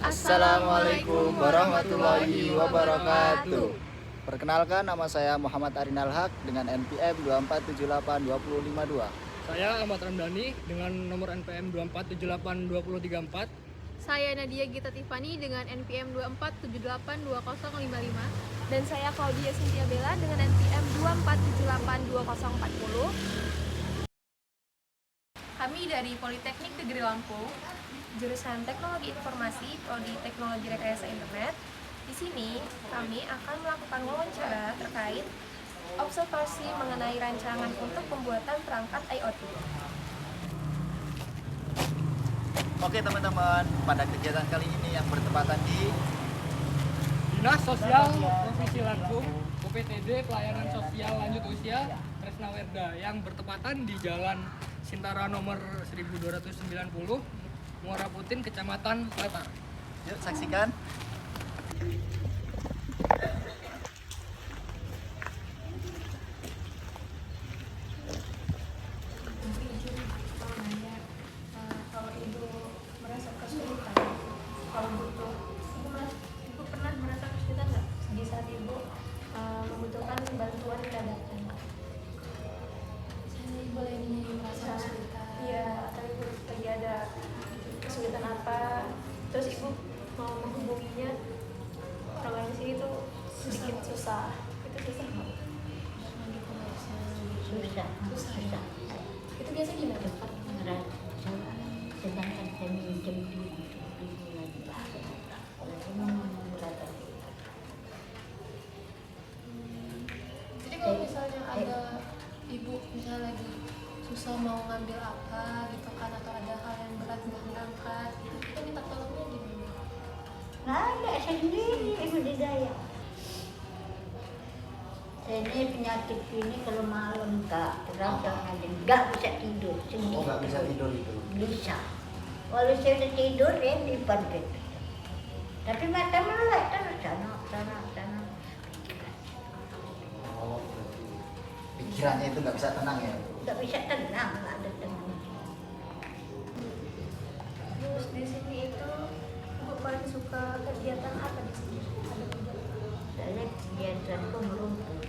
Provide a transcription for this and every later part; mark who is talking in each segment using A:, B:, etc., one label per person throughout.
A: Assalamualaikum warahmatullahi wabarakatuh. Perkenalkan, nama saya Muhammad Arinal Haq dengan NPM 2478252.
B: Saya Ahmad Ramdhani dengan nomor NPM 2478234.
C: Saya Nadia Gita Tiffany dengan NPM 247820055.
D: Dan saya Claudia Cynthia Bella dengan NPM 2478240.
C: Kami dari Politeknik Negeri Lampung,
D: Jurusan Teknologi Informasi, Prodi Teknologi Rekayasa Internet. Di sini kami akan melakukan wawancara terkait observasi mengenai rancangan untuk pembuatan perangkat IoT.
A: Oke teman-teman, pada kegiatan kali ini yang bertepatan di
B: Dinas Sosial Provinsi Lampung, UPTD Pelayanan Sosial Lanjut Usia Tresna Werda yang bertepatan di Jalan Sintara nomor 1290, Muara Putin, Kecamatan Letar.
A: Yuk saksikan.
D: Kalau ibu merasa kesulitan, kalau butuh, ibu pernah merasa kesulitan nggak di saat ibu membutuhkan bantuan dadakan?
E: Saya boleh ini merasa kesulitan.
D: Iya, atau ibu lagi ada kesulitan apa, terus ibu mau menghubunginya orang lain sih itu sedikit susah. Itu susah nggak?
E: Susah.
D: Itu biasa gimana?
E: Cepat ngerasa. Sedangkan saya minjem di lagi.
D: Jadi kalau misalnya ada ibu misalnya lagi susah mau ngambil apa gitu kan, atau ada hal yang berat mau ngangkat gitu, kita minta tolongnya gimana?
E: Nggak ada, saya sendiri ibu didaya. Saya ini penyakit ini kalau malam Kak, terasa aja nggak bisa tidur sendiri.
A: Oh, nggak bisa tidur itu.
E: Bisa. Walau saya udah tidur ya di depan gitu. Tapi mata melek terus sana.
A: Oh, berarti pikirannya itu nggak bisa tenang ya?
E: Nggak bisa tenang, nggak ada tenang.
D: Terus di sini itu ibu paling suka kegiatan apa di sini? Ada kegiatan?
E: Saya kegiatanku merumput.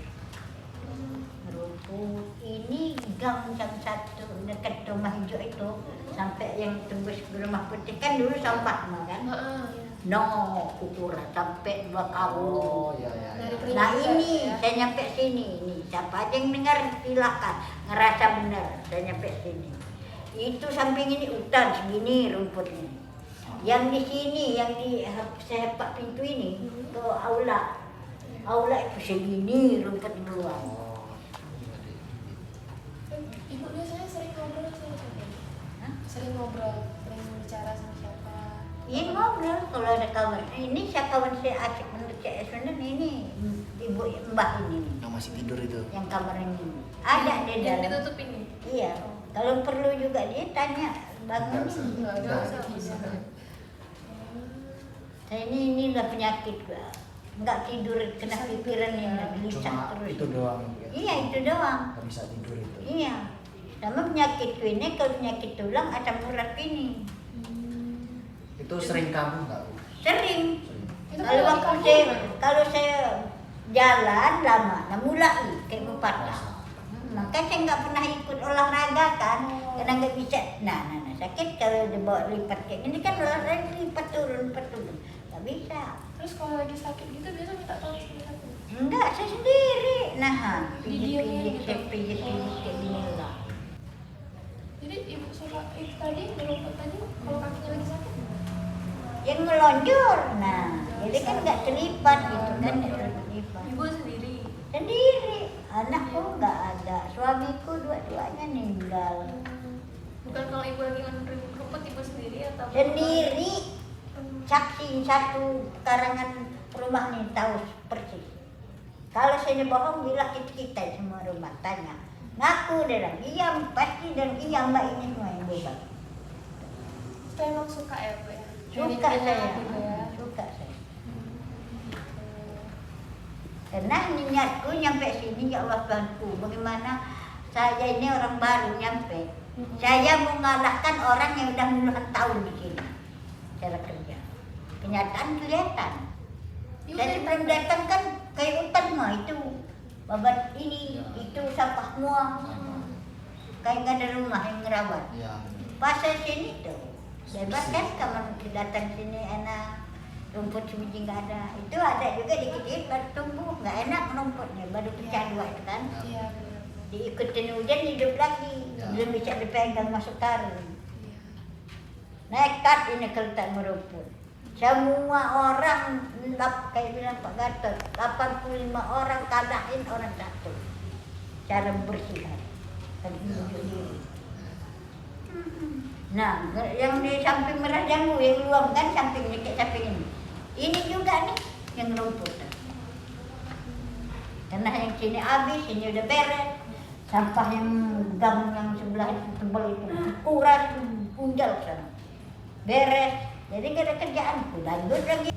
E: Ini gang yang satu dekat rumah hijau itu sampai yang tembus ke rumah putih kan dulu sampah kan? No, ukuran sampai 2 kali.
A: Oh, iya.
E: Nah ini saya nyampe sini. Ini siapa aja yang dengar silakan ngerasa benar saya nyampe sini. Itu samping ini hutan segini rumputnya. Yang di sini yang di sepak pintu ini ke aula itu segini rumput luas.
A: Oh,
D: Ibu biasanya sering ngobrol sama siapa? Sering ngobrol, sering bicara sama siapa?
E: Iya ngobrol kalau ada kawan. Ini kawan saya asik menurut saya sebenarnya ini ibu mbah ini
A: yang masih tidur itu.
E: yang kamar ini ada di
D: Yang
E: dalam.
D: ditutup ini?
E: Iya. Kalau perlu juga dia tanya bangun ini.
D: Nggak usah.
E: Saya ini udah penyakit gua. Nggak tidur kena pikiran ini gelisah
A: Cuma
E: terus.
A: itu doang ya?
E: Iya itu doang.
A: Nggak bisa tidur itu.
E: Iya. Sama penyakitku ini kalau penyakit tulang asam urat ini.
A: Itu sering kamu nggak, Bu?
E: Sering.
D: Itu
E: Kalau
D: kalau
E: waktu
D: kamu
E: kalau saya jalan lama, nah mulai kayak patah. Maka saya nggak pernah ikut olahraga kan, karena nggak bisa. Nah, sakit kalau dibawa lipat kayak gini kan olahraga lipat turun, nggak bisa.
D: Terus kalau lagi sakit gitu biasa minta tolong sama siapa?
E: Enggak, saya sendiri nahan,
D: Didiemin
E: pijit
D: gitu.
E: pijit kayak gini lah.
D: Jadi ibu suka itu tadi merumput tadi kalau kakinya lagi sakit?
E: Yang melonjor, nah, jadi kan nggak terlipat gitu kan, nggak terlipat.
D: Ibu sendiri.
E: Sendiri, anakku nggak ada, suamiku dua-duanya meninggal.
D: Bukan kalau ibu lagi merumput ibu sendiri atau?
E: Sendiri, saksi satu karangan rumah nih tahu persis. Kalau saya bohong bilang itu kita semua rumah tanya. Ngaku dia bilang, iya pasti dan iya mbak ini semua yang buat.
D: Saya emang suka ya bu ya?
E: Suka saya,
D: Gitu ya.
E: suka saya. Karena niatku nyampe sini ya Allah Tuhanku, bagaimana saya ini orang baru nyampe. Saya mengalahkan orang yang udah puluhan tahun di sini cara kerja. kenyataan kelihatan. Saya sebelum datang kan kayak hutan mah itu babat ini itu sampah semua. Kayak nggak ada rumah yang ngerawat.
A: Ya.
E: Pas saya sini tuh bebas kan kalau datang sini enak. Rumput sebiji nggak ada. Itu ada juga dikit-dikit baru tumbuh. Nggak enak rumputnya baru pecah dua itu kan.
D: Iya benar.
E: Diikutin hujan hidup lagi. Belum bisa dipegang masuk karung. Nekat ini kalau tak merumput. Semua orang kayak bilang Pak Gatot, 85 orang kalahin orang satu. Cara membersihkan. Nah, yang di samping merah jambu yang luang kan samping ini kayak samping ini. Ini juga nih yang rumput. Karena yang sini habis, ini udah beres. Sampah yang gang yang sebelah itu tebal itu kuras, punjal sana. Beres. Jadi nggak ada kerjaan, lanjut lagi.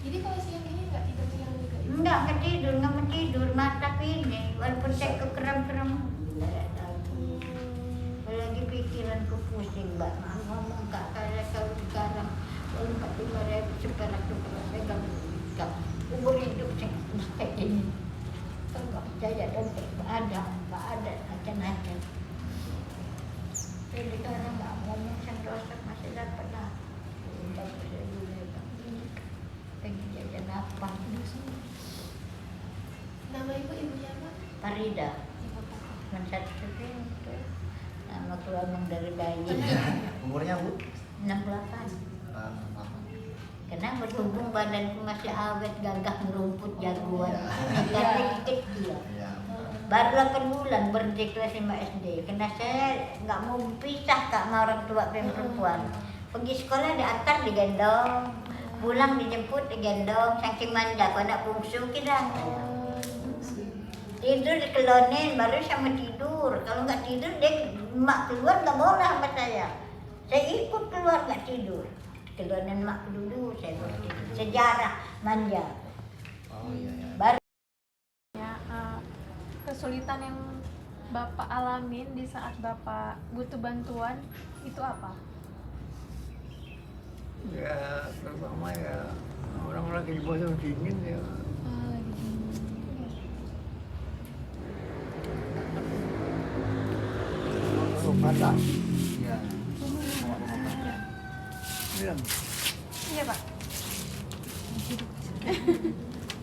D: Jadi kalau siang ini nggak tidur siang juga?
E: Nggak tidur, nggak mau tidur, mata ini. Walaupun saya kekeram-keram. Lagi pikiranku pusing, Mbak. Ngomong kak saya kalau sekarang kalau 45.000 seperak tuh kalau pegang gak umur hidup saya kayak gini. Enggak percaya dompet, nggak ada, acen-acen. Jadi sekarang nggak ngomong sendosak masih dapat lah. Pengen jajan apa?
D: Nama ibunya apa?
E: Farida. Cuma satu itu. Nama keluarga dari bayi.
A: Umurnya Bu?
E: 68.
A: Ah,
E: Karena berhubung badanku masih awet, gagah merumput jagoan. Karena kecil.
A: Iya.
E: Baru 8 bulan berhenti kelas 5 SD. Karena saya nggak mau pisah kak sama orang tua perempuan. Pergi sekolah diantar digendong, pulang dijemput digendong, saking manja. Kalau anak bungsu kita tidur dikelonin, baru sama tidur. Kalau nggak tidur dia mak keluar nggak boleh sama saya. Saya ikut keluar nggak tidur. Kelonin mak dulu saya baru tidur. Sejarah manja.
A: Oh iya ya.
E: Baru
C: Kesulitan yang Bapak alamin di saat Bapak butuh bantuan itu apa?
F: Ya pertama ya orang lagi di bawah dingin ya patah
A: Iya.
F: bilang
C: Iya Pak.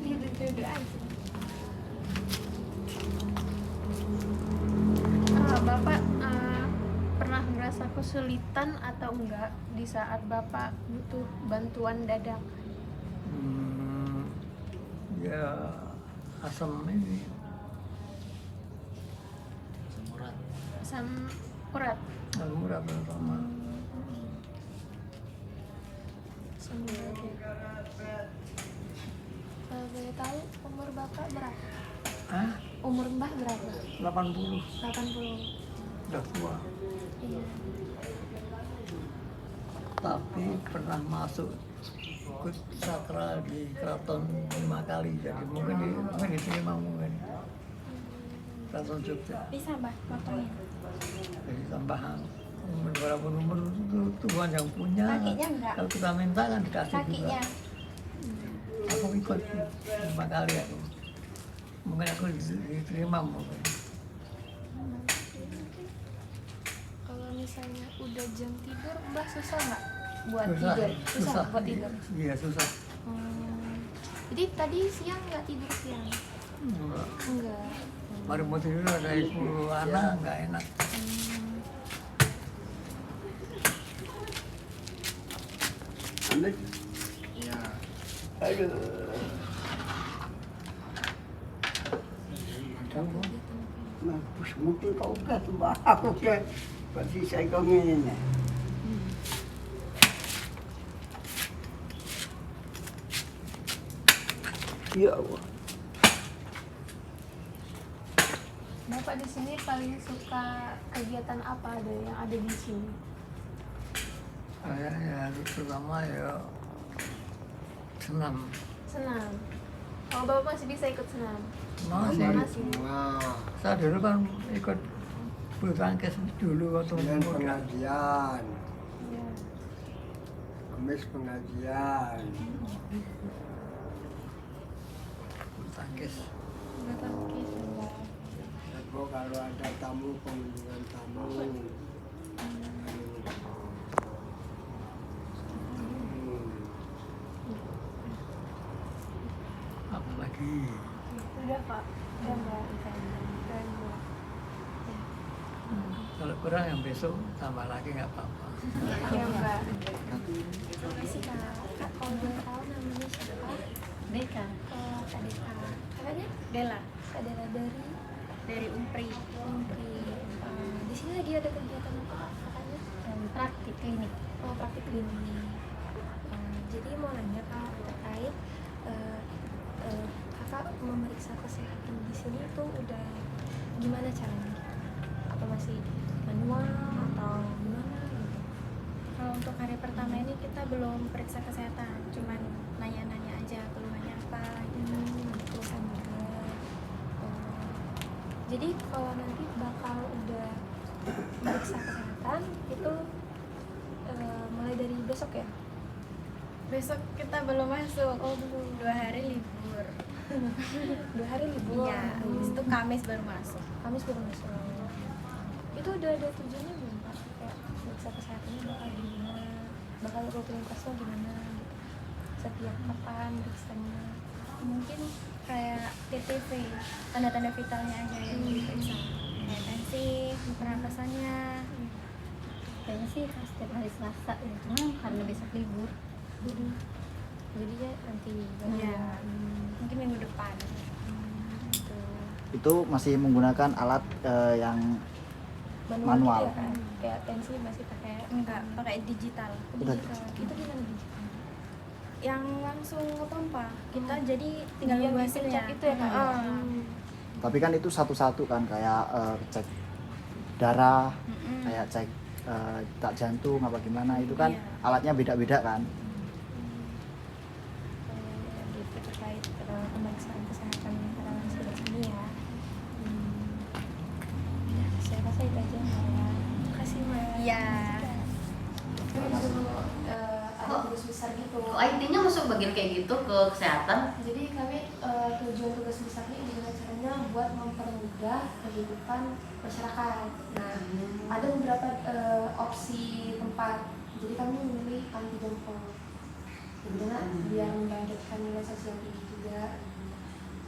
C: Duduk aja. Bapak pernah merasa kesulitan atau enggak di saat Bapak butuh bantuan dadak?
F: ya asam ini
A: Semurat.
C: Asam urat.
F: asam urat pertama
C: Asam urat. Kalau boleh tahu umur Bapak berapa?
F: ah
C: Umur Mbah berapa?
F: 80
C: 80.
F: udah tua
C: Iya.
F: tapi pernah masuk ikut sakral di keraton 5 kali jadi mungkin diterima mungkin keraton Jogja
C: Bisa Mbah waktunya.
F: jadi tambahan umur berapa nomor itu Tuhan yang punya
C: Kakinya enggak?
F: kalau kita minta kan dikasih
C: Kakinya.
F: juga aku ikut 5 kali aku mungkin aku diterima mungkin
C: Kalau misalnya udah jam tidur, Mbah susah nggak buat
F: susah
C: tidur? Susah buat tidur.
F: iya susah
C: Jadi tadi siang nggak tidur siang?
F: Enggak.
C: Enggak.
F: baru mau tidur ada 10 anak nggak enak
A: Iya.
F: aduh
G: Mampus mungkin kau udah tambah aku ya. Pasti saya kau ini. Ya Allah.
C: Bapak di sini paling suka kegiatan apa ada yang ada di sini?
F: saya ya terutama ya senam
C: Senam. Oh, Bapak masih bisa ikut senam?
F: masih
G: Wah,
F: saya dulu kan ikut bulu tangkis dulu waktu
G: dan
F: muda
G: pengajian.
C: Iya.
G: Kamis pengajian.
F: bulu tangkis.
C: bulu tangkis.
G: Aku kalau ada tamu, pengunjungan tamu.
F: Apa lagi?
C: Udah Pak, gambar.
F: Kalau kurang yang besok tambah lagi nggak apa-apa.
C: Gambar.
D: Terima kasih Kak. Kak, kalau boleh tahu namanya siapa?
C: Deka.
D: Oh, Kak Deka. Kakaknya?
C: Dela.
D: Kak Dela
C: Dari Umpri.
D: Umpri. Di sini lagi ada kegiatan apa kakaknya?
C: Praktik klinik.
D: Oh, praktik klinik. Jadi mau nanya Kak terkait kakak memeriksa kesehatan di sini itu udah gimana caranya? Apa masih manual atau gimana gitu?
C: Kalau untuk hari pertama ini kita belum periksa kesehatan, cuman nanya-nanya aja keluhannya apa gitu.
D: Gitu sama juga. Jadi kalau nanti bakal udah periksa kesehatan itu mulai dari besok ya?
C: Besok kita belum masuk. Oh, belum. 2 hari libur.
D: 2 hari libur.
C: Iya, habis itu Kamis baru masuk.
D: Kamis baru masuk. Itu udah ada tujuannya belum Pak? Kayak periksa kesehatannya bakal gimana? Bakal rutinitasnya gimana gitu? Setiap kapan periksanya?
C: Mungkin kayak TTV, tanda-tanda vitalnya aja yang diperiksa. Kayak tensi, pernapasannya. Kayaknya sih setiap hari Selasa ya, cuma karena besok libur.
D: Jadi ya nanti
C: Iya. Mungkin minggu depan.
D: gitu.
A: Itu masih menggunakan alat yang Manual.
D: Gitu ya, kan? Kayak tensi masih pakai
C: Enggak, pakai digital.
A: Udah
D: digital. Itu gimana digital?
C: Yang langsung ngepompa. Kita jadi tinggal
D: Yang
C: nunggu
D: dipencet
C: hasilnya.
D: itu ya, Kak?
A: tapi kan itu satu-satu kan, kayak cek darah, kayak cek tak jantung apa gimana, itu kan
C: Iya.
A: alatnya beda-beda kan.
D: Gitu terkait pemeriksaan kesehatan para lansia di sini ya. Ya, saya rasa itu aja Mbak ya. Makasih Mbak.
C: Iya.
D: Ada tugas besar gitu.
H: Kok IT-nya masuk bagian kayak gitu ke kesehatan?
D: Jadi kami tujuan tugas besarnya gimana caranya buat mempermudah kehidupan masyarakat. Nah, ada beberapa opsi tempat. Jadi kami memilih panti jompo. Gimana biar membangkitkan nilai sosial tinggi juga.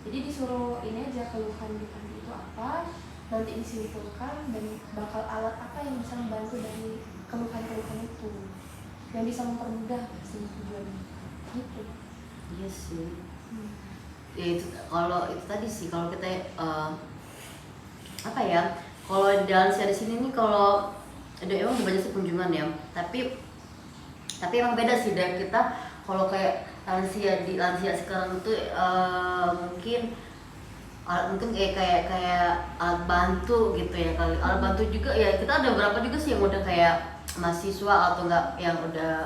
D: Jadi disuruh ini aja keluhan di panti itu apa, nanti disimpulkan dan bakal alat apa yang bisa membantu dari keluhan-keluhan itu, yang bisa mempermudah sih tujuannya. Gitu.
H: Iya sih. Ya itu kalau itu tadi sih, kalau kita apa ya? Kalau di lansia di sini nih, kalau ada emang banyak sih kunjungan ya, tapi emang beda sih dari kita. Kalau kayak lansia sekarang itu mungkin kayak alat bantu gitu ya kali. Alat bantu juga ya, kita ada beberapa juga sih yang udah kayak mahasiswa atau enggak yang udah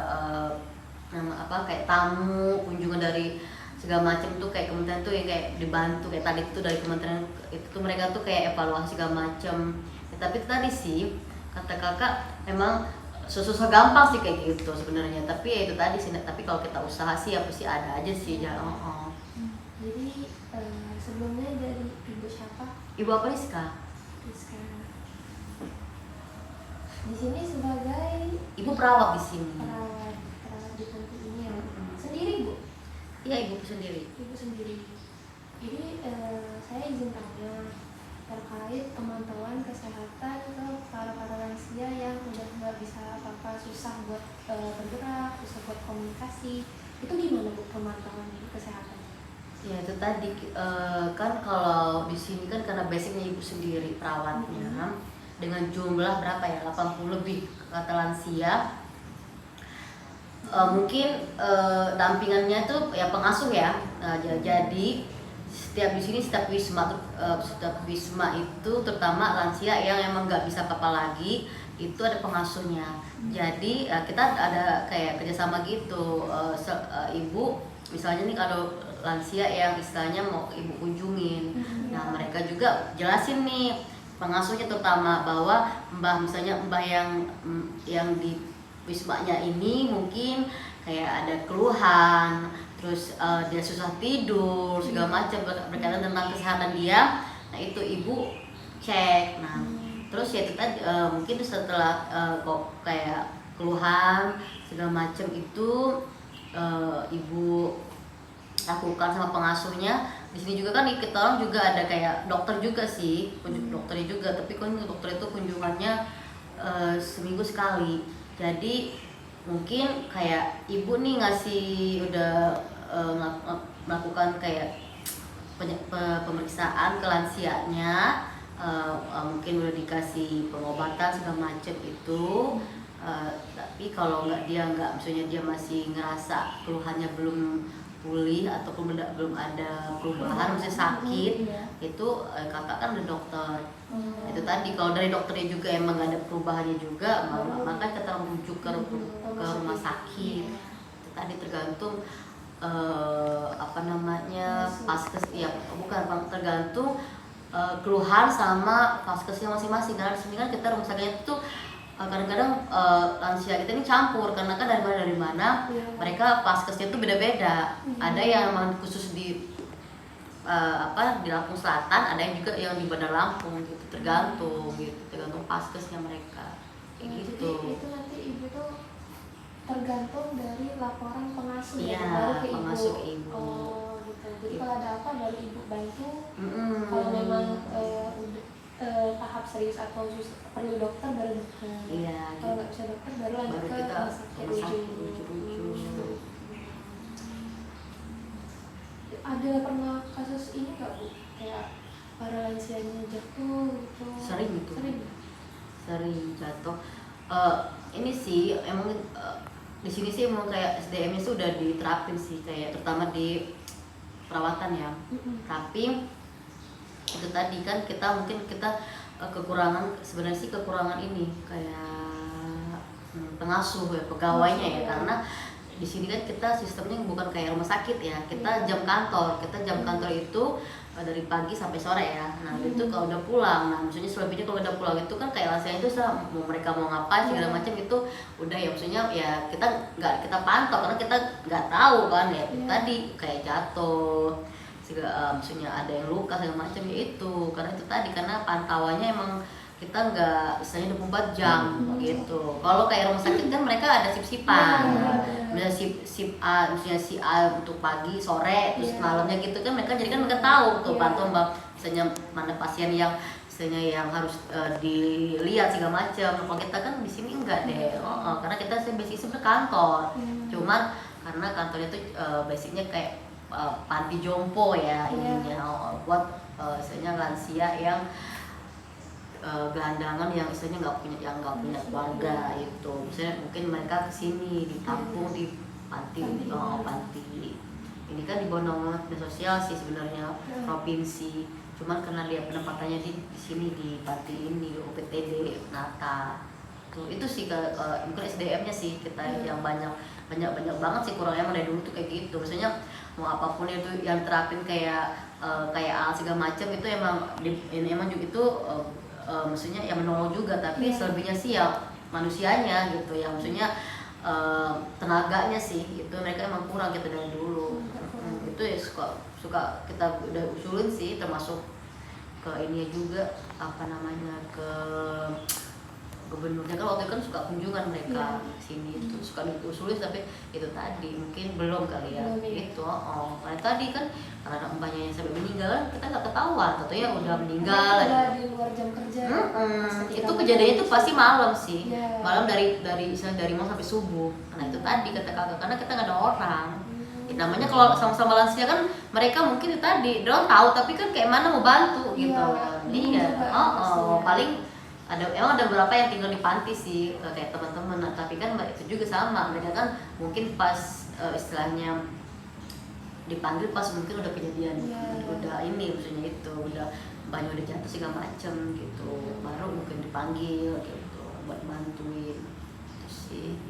H: kayak tamu kunjungan dari segala macam tuh, kayak kementerian tuh yang kayak dibantu, kayak tadi tuh dari kementerian itu tuh mereka tuh kayak evaluasi segala macam ya. Tapi tadi sih kata kakak emang susah gampang sih kayak gitu sebenarnya, tapi ya itu tadi sih. Tapi kalau kita usaha sih apa sih ada aja sih ya.
D: Jadi sebelumnya dari ibu siapa?
H: Ibu apa nih Rizka?
D: Rizka. Di sini sebagai
H: Ibu perawat di sini.
D: perawat di panti ini ya. Sendiri Bu?
H: Iya, ibu sendiri.
D: Ibu sendiri. Jadi saya izin tanya terkait pemantauan kesehatan ke para lansia yang udah nggak bisa apa-apa, susah buat bergerak, susah buat komunikasi. Itu gimana Bu pemantauan kesehatan?
H: Ya itu tadi kan kalau di sini kan karena basicnya ibu sendiri perawatnya, dengan jumlah berapa ya, 80 lebih kata lansia. Mungkin dampingannya itu ya pengasuh ya. Jadi setiap di sini setiap wisma itu terutama lansia yang emang nggak bisa apa-apa lagi itu ada pengasuhnya. Jadi kita ada kayak kerjasama gitu. Ibu misalnya nih kalau lansia yang istilahnya mau ibu kunjungin, nah mereka juga jelasin nih pengasuhnya terutama bahwa mbah yang di wismanya ini mungkin kayak ada keluhan, terus dia susah tidur segala macam berkaitan tentang kesehatan dia. Nah itu ibu cek. Nah terus ya itu tadi mungkin setelah kok kayak keluhan segala macam itu ibu lakukan sama pengasuhnya. Di sini juga kan kita orang juga ada kayak dokter juga sih, dokternya juga, tapi kan dokter itu kunjungannya seminggu sekali. Jadi mungkin kayak ibu nih ngasih udah melakukan kayak pemeriksaan ke lansianya, mungkin udah dikasih pengobatan segala macam itu. Tapi kalau dia misalnya dia masih ngerasa keluhannya belum pulih ataupun belum ada perubahan, misalnya sakit, itu kakak kan ada dokter. Itu tadi kalau dari dokternya juga emang gak ada perubahannya juga, maka kita rujuk ke rumah sakit. Itu tadi tergantung paskes, ya bukan tergantung keluhan sama paskesnya masing-masing. Karena di sini kan kita rumah sakitnya itu kadang-kadang lansia kita ini campur karena kan dari mana mereka paskesnya itu beda-beda. Ada yang memang khusus di Lampung Selatan, ada yang juga yang di Bandar Lampung gitu, tergantung paskesnya mereka kayak gitu.
D: Jadi itu nanti ibu tuh tergantung dari laporan pengasuh
H: Iya,
D: baru ke
H: pengasuh
D: ibu.
H: ke ibu.
D: Oh gitu. Jadi kalau ada apa baru ibu bantu.
H: Mm-mm.
D: Kalau memang tahap serius atau perlu dokter baru dokter.
H: Iya,
D: Kalau nggak bisa dokter baru lanjut ke
H: kita
D: rumah sakit
H: rujuk.
D: Ada pernah kasus ini nggak Bu? Kayak para lansianya jatuh gitu?
H: Sering gitu.
D: Sering
H: Jatuh. Ini sih emang di sini sih emang kayak SDM-nya sudah diterapin sih, kayak terutama di perawatan ya. Tapi itu tadi kan kita kekurangan, sebenarnya sih kekurangan ini kayak pengasuh ya, pegawainya ya, karena di sini kan kita sistemnya bukan kayak rumah sakit ya, kita jam kantor itu dari pagi sampai sore ya. Nah itu kalau udah pulang, nah maksudnya selebihnya kalau udah pulang itu kan kayak rasanya itu mereka mau ngapain segala macam itu udah ya, maksudnya ya kita nggak kita pantau karena kita nggak tahu kan ya. Tadi kayak jatuh maksudnya ada yang luka segala macam ya itu karena itu tadi karena pantauannya emang kita nggak istilahnya 24 jam gitu. Kalau kayak rumah sakit kan mereka ada sip-sipan, misalnya sip A, misalnya si A untuk pagi, sore, terus malamnya gitu kan mereka, jadi kan mereka tahu tuh pantau misalnya mana pasien yang misalnya yang harus dilihat segala macam. Kalau kita kan di sini enggak deh, karena kita basicnya kantor, cuman karena kantornya tuh basicnya kayak panti jompo ya ininya, buat misalnya lansia yang gelandangan yang istilahnya nggak punya keluarga itu, misalnya mungkin mereka kesini ditampung di panti, panti ini kan di bawah naungan dinas sosial sih sebenarnya provinsi, cuman karena dia penempatannya di sini di panti ini UPTD Nata tuh. Itu sih mungkin SDM-nya sih kita yang banyak banget sih kurangnya. Emang dari dulu tuh kayak gitu, misalnya mau apapun itu yang terapin kayak alat segala macam itu emang juga itu maksudnya yang menolong juga, tapi selebihnya sih ya manusianya gitu ya, maksudnya tenaganya sih itu mereka emang kurang kita dari dulu. Itu ya suka kita udah usulin sih, termasuk ke ini juga ke gubernurnya kan waktu itu kan suka kunjungan mereka sini itu suka diusulin, tapi itu tadi mungkin belum kali ya itu. Karena tadi kan karena umpamanya sampai meninggal kan kita nggak ketahuan, tentunya udah meninggal
D: di luar jam kerja.
H: Itu kejadiannya itu pasti malam sih, malam dari malam sampai subuh. Nah itu tadi kata kakak, karena kita nggak ada orang. Namanya kalau sama-sama lansia kan mereka mungkin itu tadi dorong tahu, tapi kan kayak mana mau bantu gitu. Paling emang ada beberapa yang tinggal di panti sih kayak teman-teman, tapi kan itu juga sama, mereka kan mungkin pas istilahnya dipanggil pas mungkin udah kejadian, udah ini maksudnya itu udah banyak udah jatuh segala macem gitu, baru mungkin dipanggil gitu buat bantuin itu sih.